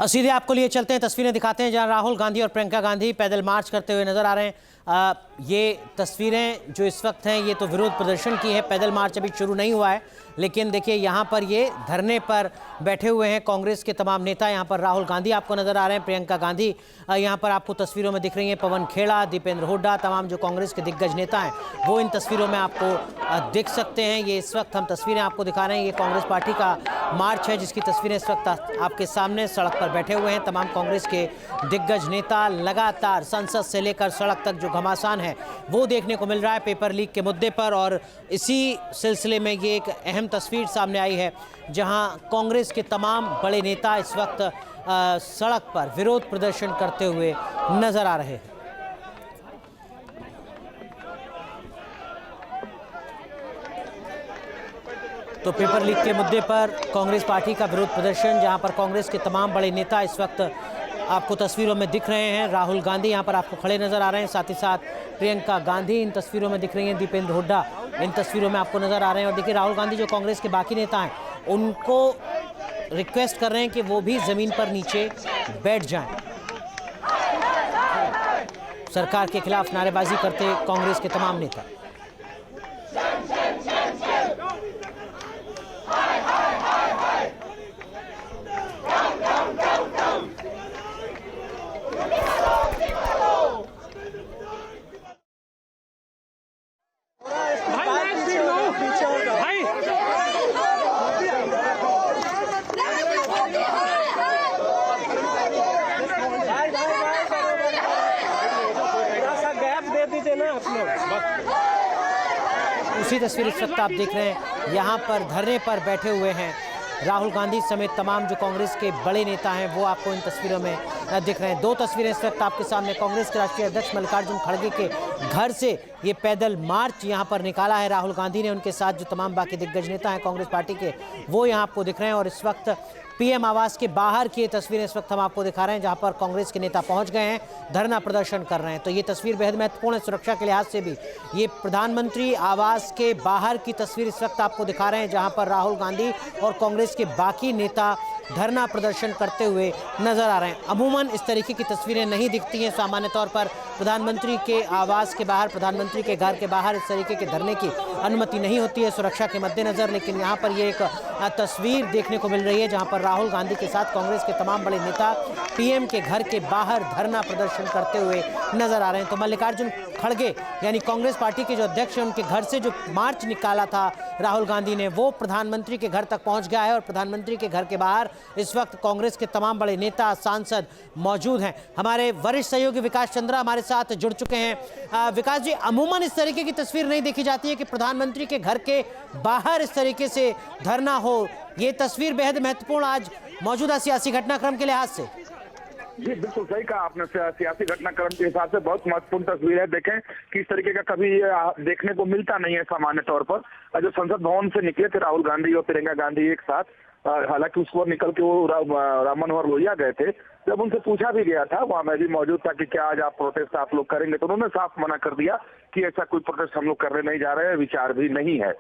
सीधे आपको लिए चलते हैं, तस्वीरें दिखाते हैं जहां राहुल गांधी और प्रियंका गांधी पैदल मार्च करते हुए नजर आ रहे हैं। ये तस्वीरें जो इस वक्त हैं ये तो विरोध प्रदर्शन की है। पैदल मार्च अभी शुरू नहीं हुआ है, लेकिन देखिए यहाँ पर ये धरने पर बैठे हुए हैं कांग्रेस के तमाम नेता। यहाँ पर राहुल गांधी आपको नजर आ रहे हैं, प्रियंका गांधी यहाँ पर आपको तस्वीरों में दिख रही हैं, पवन खेड़ा, दीपेंद्र हुड्डा, तमाम जो कांग्रेस के दिग्गज नेता हैं वो इन तस्वीरों में आपको दिख सकते हैं। ये इस वक्त हम तस्वीरें आपको दिखा रहे हैं, ये कांग्रेस पार्टी का मार्च है जिसकी तस्वीरें इस वक्त आपके सामने सड़क पर बैठे हुए हैं। तमाम कांग्रेस के दिग्गज नेता लगातार संसद से लेकर सड़क तक जो घमासान है वो देखने को मिल रहा है पेपर लीक के मुद्दे पर। और इसी सिलसिले में ये एक अहम तस्वीर सामने आई है जहां कांग्रेस के तमाम बड़े नेता इस वक्त सड़क पर विरोध प्रदर्शन करते हुए नजर आ रहे हैं। तो पेपर लीक के मुद्दे पर कांग्रेस पार्टी का विरोध प्रदर्शन, जहां पर कांग्रेस के तमाम बड़े नेता इस वक्त आपको तस्वीरों में दिख रहे हैं। राहुल गांधी यहां पर आपको खड़े नजर आ रहे हैं, साथ ही साथ प्रियंका गांधी इन तस्वीरों में दिख रही हैं, दीपेंद्र हुड्डा इन तस्वीरों में आपको नजर आ रहे हैं। और देखिए राहुल गांधी जो कांग्रेस के बाकी नेता हैं उनको रिक्वेस्ट कर रहे हैं कि वो भी जमीन पर नीचे बैठ जाएं। सरकार के खिलाफ नारेबाजी करते कांग्रेस के तमाम नेता। उसी तस्वीर इस वक्त आप देख रहे हैं, यहाँ पर धरने पर बैठे हुए हैं राहुल गांधी समेत तमाम जो कांग्रेस के बड़े नेता हैं वो आपको इन तस्वीरों में दिख रहे हैं। दो तस्वीरें इस वक्त आपके सामने, कांग्रेस के राष्ट्रीय अध्यक्ष मल्लिकार्जुन खड़गे के घर से ये पैदल मार्च यहाँ पर निकाला है राहुल गांधी ने। उनके साथ जो तमाम बाकी दिग्गज नेता हैं कांग्रेस पार्टी के वो यहाँ आपको दिख रहे हैं। और इस वक्त पीएम आवास के बाहर की तस्वीरें इस वक्त हम आपको दिखा रहे हैं जहां पर कांग्रेस के नेता पहुंच गए हैं, धरना प्रदर्शन कर रहे हैं। तो ये तस्वीर बेहद महत्वपूर्ण है सुरक्षा के लिहाज से भी। ये प्रधानमंत्री आवास के बाहर की तस्वीर इस वक्त आपको दिखा रहे हैं जहां पर राहुल गांधी और कांग्रेस के बाकी नेता धरना प्रदर्शन करते हुए नजर आ रहे हैं। अमूमन इस तरीके की तस्वीरें नहीं दिखती हैं। सामान्य तौर पर प्रधानमंत्री के आवास के बाहर, प्रधानमंत्री के घर के बाहर इस तरीके के धरने की अनुमति नहीं होती है सुरक्षा के मद्देनजर। लेकिन यहाँ पर ये एक तस्वीर देखने को मिल रही है जहाँ पर राहुल गांधी के साथ कांग्रेस के तमाम बड़े नेता पीएम के घर के बाहर धरना प्रदर्शन करते हुए नजर आ रहे हैं। तो मल्लिकार्जुन खड़गे यानी कांग्रेस पार्टी के जो अध्यक्ष हैं उनके घर से जो मार्च निकाला था राहुल गांधी ने वो प्रधानमंत्री के घर तक पहुंच गया है। और प्रधानमंत्री के घर के बाहर इस वक्त कांग्रेस के तमाम बड़े नेता सांसद मौजूद हैं। हमारे वरिष्ठ सहयोगी विकास चंद्रा हमारे साथ जुड़ चुके हैं। विकास जी, अमूमन इस तरीके की तस्वीर नहीं देखी जाती है कि प्रधानमंत्री के घर के बाहर इस तरीके से धरना हो। ये तस्वीर बेहद महत्वपूर्ण आज मौजूदा सियासी घटनाक्रम के लिहाज से। जी बिल्कुल सही कहा आपने, सियासी घटनाक्रम के हिसाब से बहुत महत्वपूर्ण तस्वीर है। देखें कि इस तरीके का कभी देखने को मिलता नहीं है सामान्य तौर पर। जो संसद भवन से निकले थे राहुल गांधी और प्रियंका गांधी एक साथ, हालांकि उसको निकल के वो राम मनोहर लोहिया गए थे। जब उनसे पूछा भी गया था, वहां मैं भी मौजूद था कि क्या आज आप प्रोटेस्ट आप लोग करेंगे, तो उन्होंने साफ मना कर दिया कि ऐसा कोई प्रोटेस्ट हम लोग करने नहीं जा रहे हैं, विचार भी नहीं है।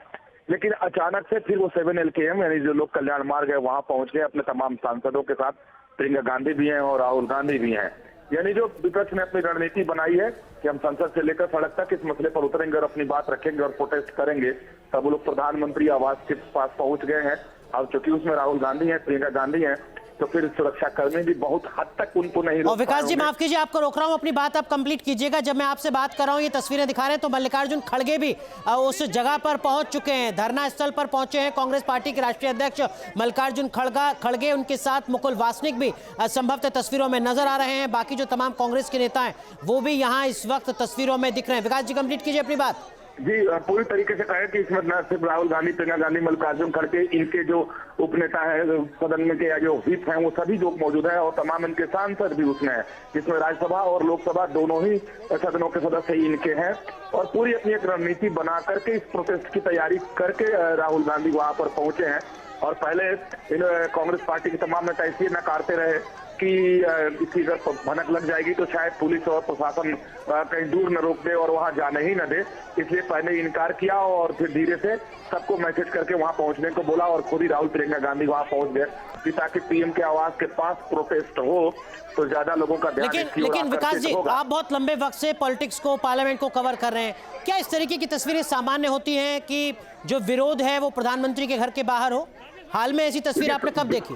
लेकिन अचानक से फिर वो 7 LKM यानी जो लोक कल्याण मार्ग है वहां पहुंच गए अपने तमाम सांसदों के साथ। प्रियंका गांधी भी हैं और राहुल गांधी भी हैं। यानी जो विपक्ष ने अपनी रणनीति बनाई है कि हम संसद से लेकर सड़क तक इस मसले पर उतरेंगे और अपनी बात रखेंगे और प्रोटेस्ट करेंगे, तब वो लोग प्रधानमंत्री आवास के पास पहुंच गए हैं। अब चूंकि उसमें राहुल गांधी हैं, प्रियंका गांधी हैं, तो फिर सुरक्षा कर्मी भी बहुत हद तक उनको नहीं। और विकास जी माफ कीजिए, आपको रोक रहा हूं, अपनी बात आप कंप्लीट कीजिएगा। जब मैं आपसे बात कर रहा हूं ये तस्वीरें दिखा रहे हैं तो मल्लिकार्जुन खड़गे भी उस जगह पर पहुंच चुके हैं, धरना स्थल पर पहुंचे हैं। कांग्रेस पार्टी के राष्ट्रीय अध्यक्ष मल्लिकार्जुन खड़गे, उनके साथ मुकुल वासनिक भी संभवतः तस्वीरों में नजर आ रहे हैं। बाकी जो तमाम कांग्रेस के नेता हैं वो भी यहाँ इस वक्त तस्वीरों में दिख रहे हैं। विकास जी कंप्लीट कीजिए अपनी बात। जी पूरी तरीके से कहें कि इसमें न सिर्फ राहुल गांधी, प्रियंका गांधी, मल्लिकार्जुन खड़गे, इनके जो उपनेता है सदन में के या जो व्हिप हैं वो सभी लोग मौजूद हैं और तमाम इनके सांसद भी उसमें हैं, जिसमें राज्यसभा और लोकसभा दोनों ही सदनों के सदस्य इनके हैं। और पूरी अपनी एक रणनीति बना करके इस प्रोटेस्ट की तैयारी करके राहुल गांधी वहां पर पहुंचे हैं। और पहले इन कांग्रेस पार्टी के तमाम नेता इसलिए नकारते रहे कि इसकी अगर भनक लग जाएगी तो शायद पुलिस और प्रशासन कहीं दूर न रोक दे और वहां जाने ही न दे, इसलिए पहले इनकार किया और फिर धीरे से सबको मैसेज करके वहां पहुंचने को बोला और खुद ही राहुल प्रियंका गांधी वहां पहुंच गए कि ताकि पीएम के आवास के पास प्रोटेस्ट हो तो ज्यादा लोगों का ध्यान लेकिन विकास जी, आप बहुत लंबे वक्त से पॉलिटिक्स को, पार्लियामेंट को कवर कर रहे हैं। क्या इस तरीके की तस्वीरें सामान्य होती हैं कि जो विरोध है वो प्रधानमंत्री के घर के बाहर हो? हाल में ऐसी तस्वीर आपने कब देखी?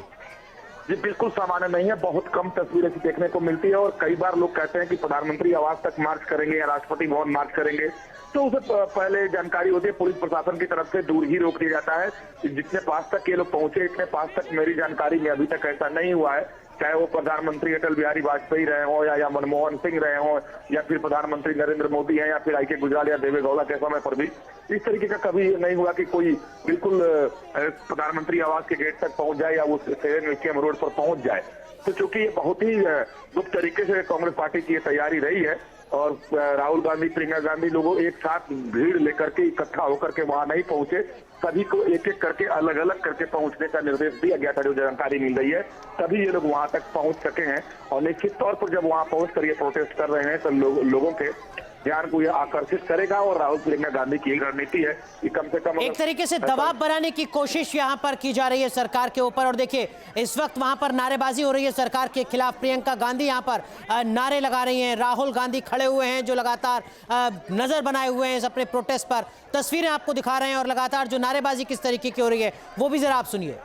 जी बिल्कुल सामान्य नहीं है, बहुत कम तस्वीरें ऐसी देखने को मिलती है और कई बार लोग कहते हैं कि प्रधानमंत्री आवास तक मार्च करेंगे या राष्ट्रपति भवन मार्च करेंगे तो उसे पहले जानकारी होती है, पुलिस प्रशासन की तरफ से दूर ही रोक दिया जाता है। जितने पास तक ये लोग पहुंचे, इतने पास तक मेरी जानकारी में अभी तक ऐसा नहीं हुआ है, चाहे वो प्रधानमंत्री अटल बिहारी वाजपेयी रहे हो या मनमोहन सिंह रहे हो या फिर प्रधानमंत्री नरेंद्र मोदी हैं या फिर आई.के. गुजराल या देवेगौड़ा के समय पर भी इस तरीके का कभी नहीं हुआ कि कोई बिल्कुल प्रधानमंत्री आवास के गेट तक पहुंच जाए या उस सेवन म्यूजियम रोड पर पहुंच जाए। तो चूंकि ये बहुत ही गुप्त तरीके से कांग्रेस पार्टी की तैयारी रही है और राहुल गांधी, प्रियंका गांधी लोगों एक साथ भीड़ लेकर के इकट्ठा होकर के वहां नहीं पहुंचे, सभी को एक एक करके अलग अलग करके पहुंचने का निर्देश दिया गया था, जो जानकारी मिल रही है तभी ये लोग वहां तक पहुंच सके हैं। और निश्चित तौर पर जब वहां पहुंच कर ये प्रोटेस्ट कर रहे हैं तो लोगों के ध्यान को यह आकर्षित करेगा और राहुल प्रियंका गांधी की रणनीति है कि कम से कम एक तरीके से दबाव बनाने की कोशिश यहां पर की जा रही है सरकार के ऊपर। और देखिए इस वक्त वहां पर नारेबाजी हो रही है सरकार के खिलाफ। प्रियंका गांधी यहां पर नारे लगा रही हैं, राहुल गांधी खड़े हुए हैं जो लगातार नजर बनाए हुए हैं अपने प्रोटेस्ट पर। तस्वीरें आपको दिखा रहे हैं और लगातार जो नारेबाजी किस तरीके की हो रही है वो भी जरा आप सुनिए।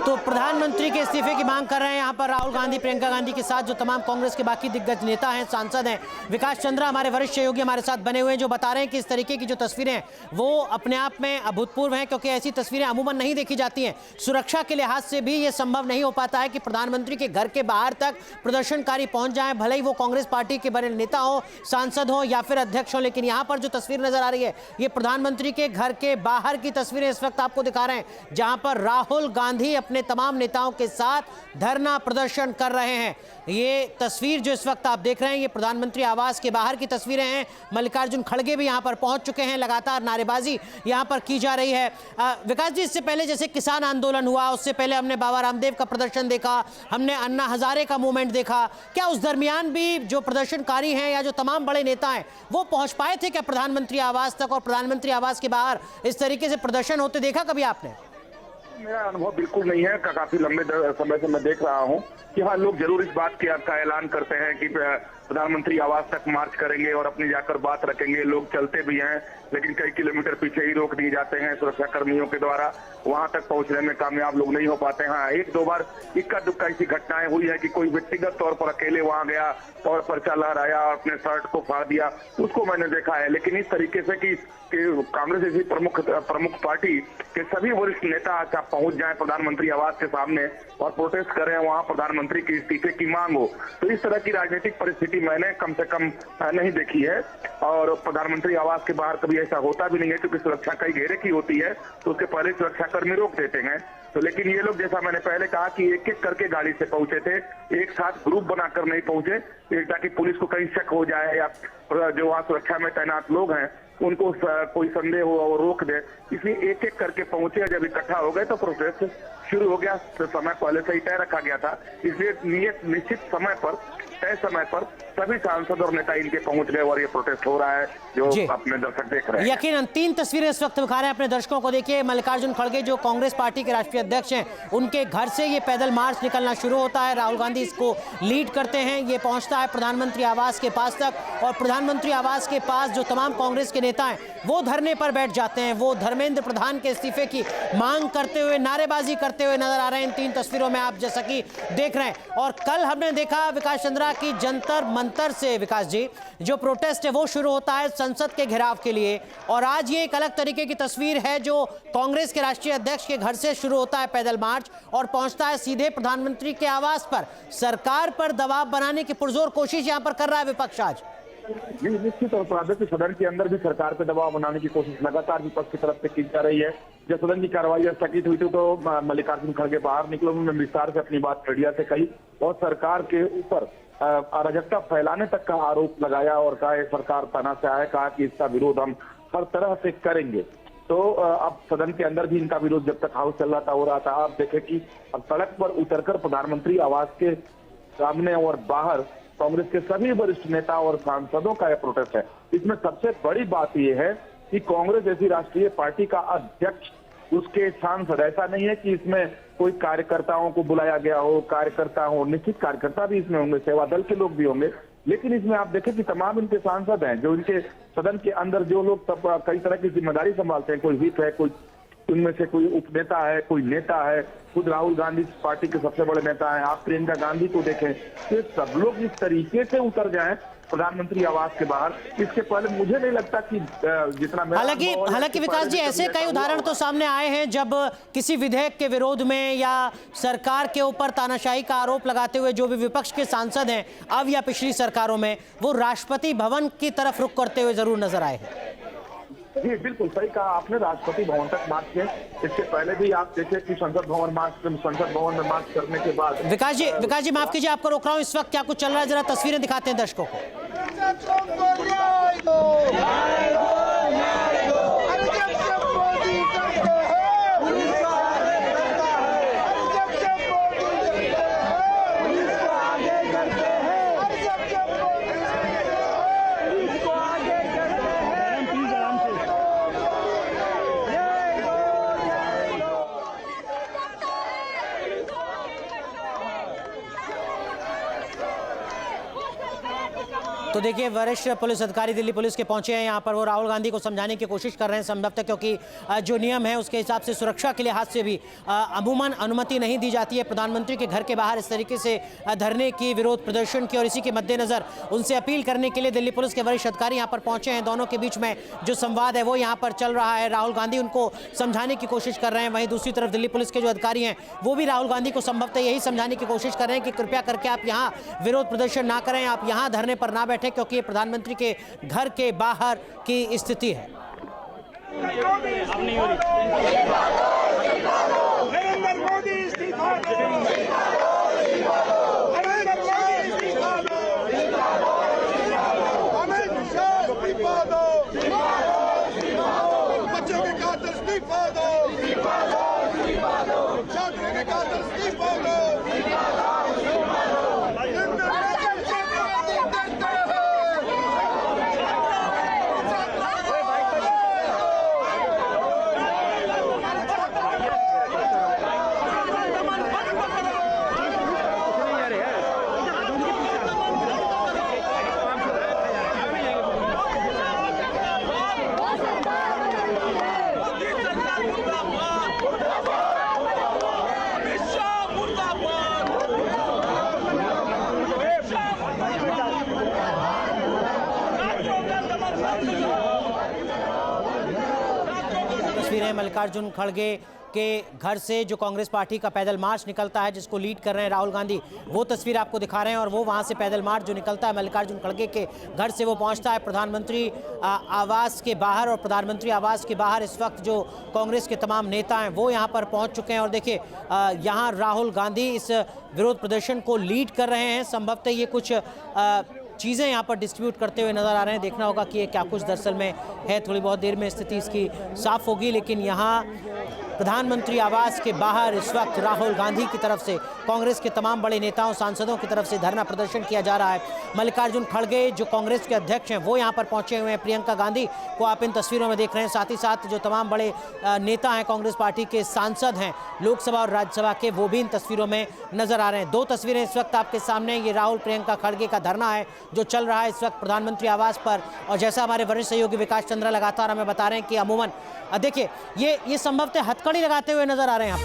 तो प्रधानमंत्री के इस्तीफे की मांग कर रहे हैं यहाँ पर राहुल गांधी, प्रियंका गांधी के साथ जो तमाम कांग्रेस के बाकी दिग्गज नेता हैं, सांसद हैं। विकास चंद्रा हमारे वरिष्ठ सहयोगी हमारे साथ बने हुए हैं जो बता रहे हैं कि इस तरीके की जो तस्वीरें हैं वो अपने आप में अभूतपूर्व हैं, क्योंकि ऐसी तस्वीरें अमूमन नहीं देखी जाती हैं। सुरक्षा के लिहाज से भी ये संभव नहीं हो पाता है कि प्रधानमंत्री के घर के बाहर तक प्रदर्शनकारी पहुंच जाएं, भले ही वो कांग्रेस पार्टी के बड़े नेता हो, सांसद हो या फिर अध्यक्ष हो। लेकिन यहाँ पर जो तस्वीर नजर आ रही है ये प्रधानमंत्री के घर के बाहर की तस्वीरें इस वक्त आपको दिखा रहे हैं, जहां पर राहुल गांधी अपने तमाम नेताओं के साथ धरना प्रदर्शन कर रहे हैं। ये तस्वीर जो इस वक्त आप देख रहे हैं ये प्रधानमंत्री आवास के बाहर की तस्वीरें हैं। मल्लिकार्जुन खड़गे भी यहां पर पहुंच चुके हैं, लगातार नारेबाजी यहां पर की जा रही है। विकास जी, इससे पहले जैसे किसान आंदोलन हुआ, उससे पहले हमने बाबा रामदेव का प्रदर्शन देखा, हमने अन्ना हजारे का मूवमेंट देखा, क्या उस दरमियान भी जो प्रदर्शनकारी हैं या जो तमाम बड़े नेता हैं वो पहुंच पाए थे क्या प्रधानमंत्री आवास तक? और प्रधानमंत्री आवास के बाहर इस तरीके से प्रदर्शन होते देखा कभी आपने? मेरा अनुभव बिल्कुल नहीं है, काफी लंबे समय से मैं देख रहा हूं कि हाँ, लोग जरूर इस बात का ऐलान करते हैं कि प्रधानमंत्री आवास तक मार्च करेंगे और अपनी जाकर बात रखेंगे। लोग चलते भी हैं लेकिन कई किलोमीटर पीछे ही रोक दिए जाते हैं सुरक्षा कर्मियों के द्वारा, वहां तक पहुंचने में कामयाब लोग नहीं हो पाते हैं। हाँ, एक दो बार इक्का दुक्का ऐसी घटनाएं हुई है कि कोई व्यक्तिगत तौर पर अकेले वहां गया और पर्चा लहराया और अपने शर्ट को फाड़ दिया, उसको मैंने देखा है। लेकिन इस तरीके से कि कांग्रेस जैसी प्रमुख पार्टी के सभी वरिष्ठ नेता आज पहुंच जाए प्रधानमंत्री आवास के सामने और प्रोटेस्ट करें, वहां प्रधानमंत्री के इस्तीफे की मांग हो, तो इस तरह की राजनीतिक परिस्थिति मैंने कम से कम नहीं देखी है। और प्रधानमंत्री आवास के बाहर कभी ऐसा होता भी नहीं है, क्योंकि सुरक्षा कई घेरे की होती है तो उसके पहले सुरक्षाकर्मी रोक देते हैं। तो लेकिन ये लोग, जैसा मैंने पहले कहा, कि एक एक करके गाड़ी से पहुंचे थे, एक साथ ग्रुप बनाकर नहीं पहुंचे ताकि पुलिस को कहीं शक हो जाए या जो वहाँ सुरक्षा में तैनात लोग हैं उनको कोई संदेह हो और रोक दे, इसलिए एक एक करके पहुंचे। जब इकट्ठा हो गए तो प्रोटेस्ट शुरू हो गया। तो समय पहले से ही तय रखा गया था, इसलिए निश्चित समय पर, तय समय पर सभी सांसद और नेता इनके पहुंच गए और ये प्रोटेस्ट हो रहा है जो अपने दर्शक देख रहे हैं। यकीनन 3 तस्वीरें इस वक्त दिखा रहे हैं अपने दर्शकों को। देखिए, मल्लिकार्जुन खड़गे जो कांग्रेस पार्टी के राष्ट्रीय अध्यक्ष हैं, उनके घर से ये पैदल मार्च निकलना शुरू होता है। राहुल गांधी इसको लीड करते हैं, ये पहुंचता है प्रधानमंत्री आवास के पास तक और प्रधानमंत्री आवास के पास जो तमाम कांग्रेस के नेता हैं वो धरने पर बैठ जाते हैं। वो धर्मेंद्र प्रधान के इस्तीफे की मांग करते हुए, नारेबाजी करते हुए नजर आ रहे हैं इन 3 तस्वीरों में आप जैसा कि देख रहे हैं। और कल हमने देखा विकास चंद्रा की जंतर मंतर से, विकास जी, जो प्रोटेस्ट है वो शुरू होता है संसद के घेराव के लिए, और आज ये एक अलग तरीके की तस्वीर है जो कांग्रेस के राष्ट्रीय अध्यक्ष के घर से शुरू होता है पैदल मार्च और पहुंचता है सीधे प्रधानमंत्री के आवास पर। सरकार पर दबाव बनाने की पुरजोर कोशिश यहां पर कर रहा है विपक्ष आज। जी, निश्चित तौर पर अध्यक्ष सदन के अंदर भी सरकार पे दबाव बनाने की कोशिश लगातार विपक्ष की तरफ से की जा रही है। जब सदन की कार्रवाई स्थगित हुई थी तो मल्लिकार्जुन खड़गे बाहर निकले, उन्होंने विस्तार से अपनी बात मीडिया से कही और सरकार के ऊपर अराजकता फैलाने तक का आरोप लगाया और कहा सरकार तानाशाह है, कहा कि इसका विरोध हम हर तरह से करेंगे। तो अब सदन के अंदर भी इनका विरोध जब तक हाउस चल रहा था हो रहा था। आप देखें कि अब सड़क पर उतरकर प्रधानमंत्री आवास के सामने और बाहर कांग्रेस के सभी वरिष्ठ नेता और सांसदों का यह प्रोटेस्ट है। इसमें सबसे बड़ी बात यह है कि कांग्रेस जैसी राष्ट्रीय पार्टी का अध्यक्ष, उसके सांसद, ऐसा नहीं है कि इसमें कोई कार्यकर्ताओं को बुलाया गया हो, कार्यकर्ता हो, निश्चित कार्यकर्ता भी इसमें होंगे, सेवा दल के लोग भी होंगे, लेकिन इसमें आप देखें कि तमाम इनके सांसद हैं जो इनके सदन के अंदर जो लोग सब कई तरह की जिम्मेदारी संभालते हैं। कोई विप है, कोई उनमें से कोई उपनेता है, कोई नेता है, खुद राहुल गांधी पार्टी के सबसे बड़े नेता हैं। आप प्रियंका गांधी को देखें, तो सब लोग इस तरीके से उतर जाएं प्रधानमंत्री आवास के बाहर, इसके पहले मुझे नहीं लगता कि जितना हालांकि विकास जी, ऐसे कई उदाहरण तो सामने आए हैं जब किसी विधेयक के विरोध में या सरकार के ऊपर तानाशाही का आरोप लगाते हुए जो भी विपक्ष के सांसद हैं अब या पिछली सरकारों में, वो राष्ट्रपति भवन की तरफ रुख करते हुए जरूर नजर आए हैं। जी बिल्कुल सही कहा आपने, राष्ट्रपति भवन तक मार्च किए। इससे पहले भी आप देखें कि संसद भवन में मार्च करने के बाद विकास जी माफ कीजिए, आपको रोक रहा हूं, इस वक्त क्या कुछ चल रहा है, जरा तस्वीरें दिखाते हैं दर्शकों को। तो देखिए, वरिष्ठ पुलिस अधिकारी दिल्ली पुलिस के पहुंचे हैं यहाँ पर, वो राहुल गांधी को समझाने की कोशिश कर रहे हैं संभवतः, क्योंकि जो नियम है उसके हिसाब से सुरक्षा के लिहाज से भी अमूमन अनुमति नहीं दी जाती है प्रधानमंत्री के घर के बाहर इस तरीके से धरने की, विरोध प्रदर्शन की। और इसी के मद्देनजर उनसे अपील करने के लिए दिल्ली पुलिस के वरिष्ठ अधिकारी यहाँ पर पहुंचे हैं। दोनों के बीच में जो संवाद है वो यहाँ पर चल रहा है। राहुल गांधी उनको समझाने की कोशिश कर रहे हैं, वहीं दूसरी तरफ दिल्ली पुलिस के जो अधिकारी हैं वो भी राहुल गांधी को संभवतः यही समझाने की कोशिश कर रहे हैं कि कृपया करके आप यहाँ विरोध प्रदर्शन ना करें, आप यहाँ धरने पर ना बैठे, क्योंकि ये प्रधानमंत्री के घर के बाहर की स्थिति है। नरेंद्र मोदी इस्तीफा दो, नरेंद्र मोदी इस्तीफा दो, अमित शाह इस्तीफा दो, बच्चों के कातिल इस्तीफा दो, छात्रों के कातिल इस्तीफा दो। तस्वीरें मल्लिकार्जुन खड़गे के घर से जो कांग्रेस पार्टी का पैदल मार्च निकलता है जिसको लीड कर रहे हैं राहुल गांधी, वो तस्वीर आपको दिखा रहे हैं। और वो वहां से पैदल मार्च जो निकलता है मल्लिकार्जुन खड़गे के घर से, वो पहुंचता है प्रधानमंत्री आवास के बाहर। और प्रधानमंत्री आवास के बाहर इस वक्त जो कांग्रेस के तमाम नेता हैं वो यहाँ पर पहुँच चुके हैं। और देखिए, यहाँ राहुल गांधी इस विरोध प्रदर्शन को लीड कर रहे हैं। संभवतः ये कुछ चीज़ें यहाँ पर डिस्ट्रीब्यूट करते हुए नजर आ रहे हैं। देखना होगा कि ये क्या कुछ दरअसल में है, थोड़ी बहुत देर में स्थिति इसकी साफ होगी। लेकिन यहाँ प्रधानमंत्री आवास के बाहर इस वक्त राहुल गांधी की तरफ से कांग्रेस के तमाम बड़े नेताओं सांसदों की तरफ से धरना प्रदर्शन किया जा रहा है। मल्लिकार्जुन खड़गे जो कांग्रेस के अध्यक्ष हैं वो यहाँ पर पहुंचे हुए हैं। प्रियंका गांधी को आप इन तस्वीरों में देख रहे हैं, साथ ही साथ जो तमाम बड़े नेता हैं कांग्रेस पार्टी के, सांसद हैं लोकसभा और राज्यसभा के, वो भी इन तस्वीरों में नजर आ रहे हैं। दो तस्वीरें इस वक्त आपके सामने, ये राहुल प्रियंका खड़गे का धरना है जो चल रहा है इस वक्त प्रधानमंत्री आवास पर। और जैसा हमारे वरिष्ठ सहयोगी विकास चंद्रा लगातार हमें बता रहे हैं कि अमूमन देखिए ये संभवतः हथकड़ी लगाते हुए नजर आ रहे हैं।